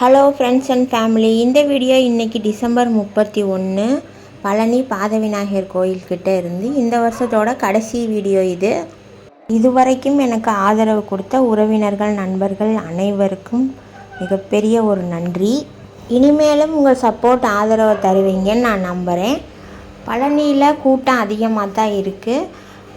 Hello friends and family. இந்த video இன்றைக்கி December 31 Palani Pathavinayagar கோயில்கிட்ட இருந்து இந்த வருஷத்தோட கடைசி வீடியோ இது. இதுவரைக்கும் எனக்கு ஆதரவு கொடுத்த உறவினர்கள், நண்பர்கள் அனைவருக்கும் மிகப்பெரிய ஒரு நன்றி. இனிமேலும் உங்கள் சப்போர்ட் ஆதரவை தருவீங்கன்னு நான் நம்புகிறேன். பழனியில் கூட்டம் அதிகமாக தான் இருக்குது.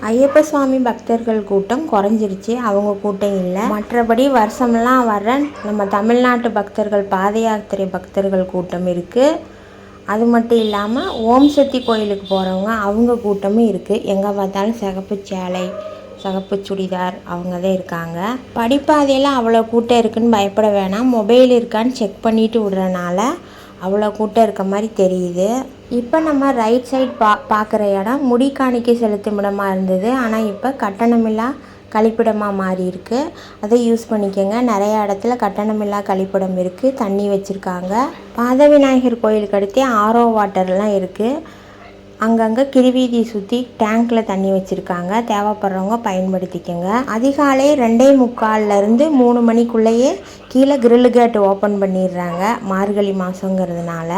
ஐயப்ப சுவாமி பக்தர்கள் கூட்டம் குறைஞ்சிருச்சு, அவங்க கூட்டம் இல்லை. மற்றபடி வருஷமெல்லாம் வர்ற நம்ம தமிழ்நாட்டு பக்தர்கள், பாத யாத்திரை பக்தர்கள் கூட்டம் இருக்குது. அது மட்டும் இல்லாமல் ஓம் சக்தி கோயிலுக்கு போகிறவங்க அவங்க கூட்டமும் இருக்குது. எங்கே பார்த்தாலும் சிகப்பு சேலை, சிகப்பு சுடிதார் அவங்க தான் இருக்காங்க. படிப்பாதையில் அவ்வளோ கூட்டம் இருக்குதுன்னு பயப்பட வேணாம். மொபைல் இருக்கான்னு செக் பண்ணிவிட்டு விடுறனால அவ்வளோ கூட்டம் இருக்க மாதிரி தெரியுது. இப்போ நம்ம ரைட் சைட் பார்க்குற இடம் முடி காணிக்கை செலுத்தும் இடமாக இருந்தது. ஆனால் இப்போ கட்டணமில்லா கழிப்பிடமாக மாறி இருக்குது. அதை யூஸ் பண்ணிக்கோங்க. நிறையா இடத்துல கட்டணமில்லா கழிப்பிடம் இருக்குது, தண்ணி வச்சுருக்காங்க. பாத விநாயகர் கோயிலுக்கு அடுத்தே ஆரோ வாட்டர்லாம் இருக்குது. அங்கங்கே கிருவீதி சுற்றி டேங்க்கில் தண்ணி வச்சுருக்காங்க. தேவைப்படுறவங்க பயன்படுத்திக்கோங்க. அதிகாலை 2:45 3 மணிக்குள்ளேயே கீழே கிரில் கேட் ஓப்பன் பண்ணிடுறாங்க. மார்கழி மாதங்கிறதுனால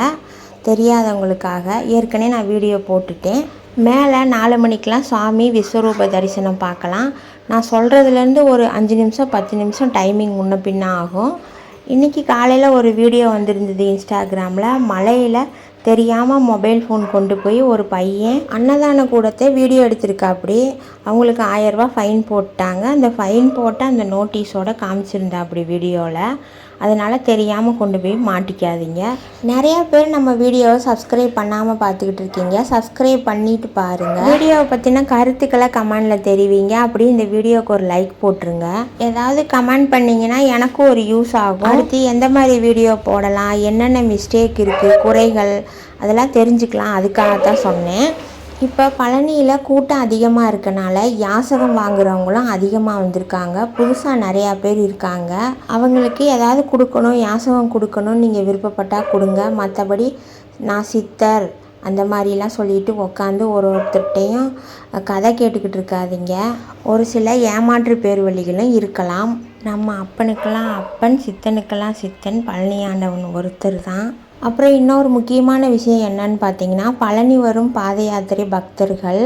தெரியாதவங்களுக்காக ஏற்கனவே நான் வீடியோ போட்டுட்டேன். மேலே 4 மணிக்கெலாம் சாமி விஸ்வரூப தரிசனம் பார்க்கலாம். நான் சொல்கிறதுலேருந்து ஒரு 5 நிமிஷம் 10 நிமிஷம் டைமிங் முன்ன பின்ன ஆகும். இன்றைக்கி காலையில் ஒரு வீடியோ வந்திருந்தது இன்ஸ்டாகிராமில். மலையில் தெரியாமல் மொபைல் ஃபோன் கொண்டு போய் ஒரு பையன் அன்னதான கூடத்தை வீடியோ எடுத்திருக்காப்படி. அவங்களுக்கு 1000 ரூபா ஃபைன் போட்டாங்க. அந்த ஃபைன் போட்டு அந்த நோட்டீஸோடு காமிச்சிருந்தா அப்படி வீடியோவில். அதனால் தெரியாமல் கொண்டு போய் மாட்டிக்காதீங்க. நிறையா பேர் நம்ம வீடியோவை சப்ஸ்கிரைப் பண்ணாமல் பார்த்துக்கிட்டு இருக்கீங்க. சப்ஸ்கிரைப் பண்ணிவிட்டு பாருங்கள். வீடியோவை பற்றின கருத்துக்களை கமெண்டில் தெரிவிங்க. அப்படி இந்த வீடியோவுக்கு ஒரு லைக் போட்டுருங்க. ஏதாவது கமெண்ட் பண்ணிங்கன்னா எனக்கும் ஒரு யூஸ் ஆகும். அடுத்து எந்த மாதிரி வீடியோ போடலாம், என்னென்ன மிஸ்டேக் இருக்குது, குறைகள் அதெல்லாம் தெரிஞ்சுக்கலாம். அதுக்காகத்தான் சொன்னேன். இப்போ பழனியில் கூட்டம் அதிகமாக இருக்கனால யாசகம் வாங்குறவங்களும் அதிகமாக வந்திருக்காங்க. புதுசாக நிறையா பேர் இருக்காங்க. அவங்களுக்கு ஏதாவது கொடுக்கணும், யாசகம் கொடுக்கணும்னு நீங்கள் விருப்பப்பட்டால் கொடுங்க. மற்றபடி நான் சித்தர் அந்த மாதிரிலாம் சொல்லிட்டு உட்காந்து ஒருத்தர்கிட்டையும் கதை கேட்டுக்கிட்டு இருக்காதீங்க. ஒரு சில ஏமாற்று பேர் வழிகளும் இருக்கலாம். நம்ம அப்பனுக்கெல்லாம் அப்பன், சித்தனுக்கெல்லாம் சித்தன், பழனி ஆண்டவன் ஒருத்தர் தான். அப்புறம் இன்னொரு முக்கியமான விஷயம் என்னன்னு பார்த்தீங்கன்னா, பழனி வரும் பாத யாத்திரை பக்தர்கள்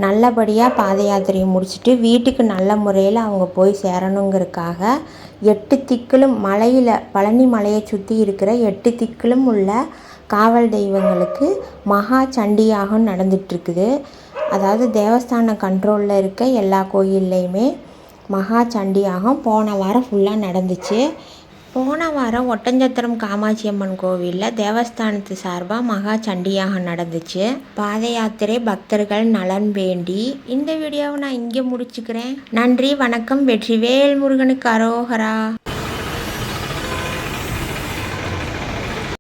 நல்லபடியாக பாத யாத்திரையை முடிச்சுட்டு வீட்டுக்கு நல்ல முறையில் அவங்க போய் சேரணுங்கிறதுக்காக 8 திக்கிலும் மலையில், பழனி மலையை சுற்றி இருக்கிற 8 திக்கிலும் உள்ள காவல் தெய்வங்களுக்கு மகா சண்டி யாகம் நடந்துகிட்ருக்குது. அதாவது தேவஸ்தான கண்ட்ரோலில் இருக்க எல்லா கோயில்லையுமே மகா சண்டி யாகம் போன வாரம் ஃபுல்லாக நடந்துச்சு. போன வாரம் ஒட்டஞ்சத்திரம் காமாட்சி அம்மன் கோவிலில் தேவஸ்தானத்து சார்பாக மகா சண்டியாகம் நடந்துச்சு. பாத யாத்திரை பக்தர்கள் நலன் வேண்டி இந்த வீடியோவை நான் இங்கே முடிச்சுக்கிறேன். நன்றி, வணக்கம். வெற்றிவேல் முருகனுக்கு அரோகரா.